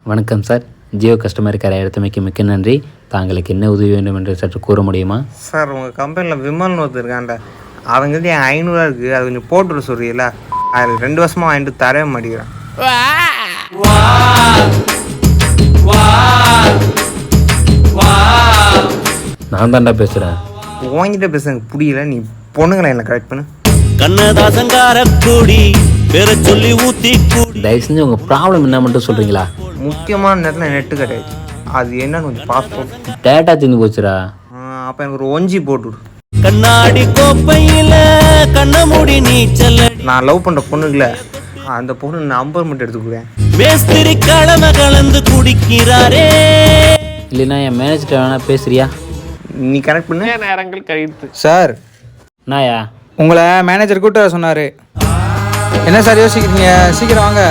வணக்கம் sir. Jio customer care எடுத்தமைக்கு மிக்க நன்றி. தாங்களுக்கு என்ன உதவி வேண்டும் என்று சற்று கூற முடியுமா? சார் உங்கள் கம்பெனியில் விமல்னு ஒருத்தர் இருக்காண்ட அவங்ககிட்ட என் 500 இருக்குது, அது கொஞ்சம் போட்டுவிட சொல்கிறீங்களா? அது 2 வருஷமாக வாங்கிட்டு தரவே மாட்டேங்கிறேன். நான் தாண்டா பேசுகிறேன். உங்ககிட்ட பேச எனக்கு புரியல. நீ பொண்ணுங்களை என்ன கரெக்ட் பண்ணு. தயவு செஞ்சு உங்கள் ப்ராப்ளம் என்ன மட்டும் சொல்கிறீங்களா? முக்கியமான நேரத்தில் நெட்டு கிடையாது. அது என்னன்னு கொஞ்சம் பாஸ்போர்ட் டேட்டா தீர்ந்து போச்சுடா. அப்போ எனக்கு ஒரு 1G போட்டுவிடு. கண்ணாடி கோப்பையில கண்ணமுடி நீச்சல். நான் லவ் பண்ணுற பொண்ணுங்கள அந்த பொண்ணு நம்பர் மட்டும் எடுத்துக்கிறேன். மேஸ்திரி கலவை கலந்து குடிக்கிறாரே. இல்லைன்னா என் மேனேஜர்கிட்ட வேணா பேசுறியா? நீ கரெக்ட் பண்ணு. நேரங்கள் கழித்து சார், நாயா உங்களை மேனேஜர் கூட்ட சொன்னார். என்ன சார் யோசிக்கிறீங்க? சீக்கிரம் வாங்க.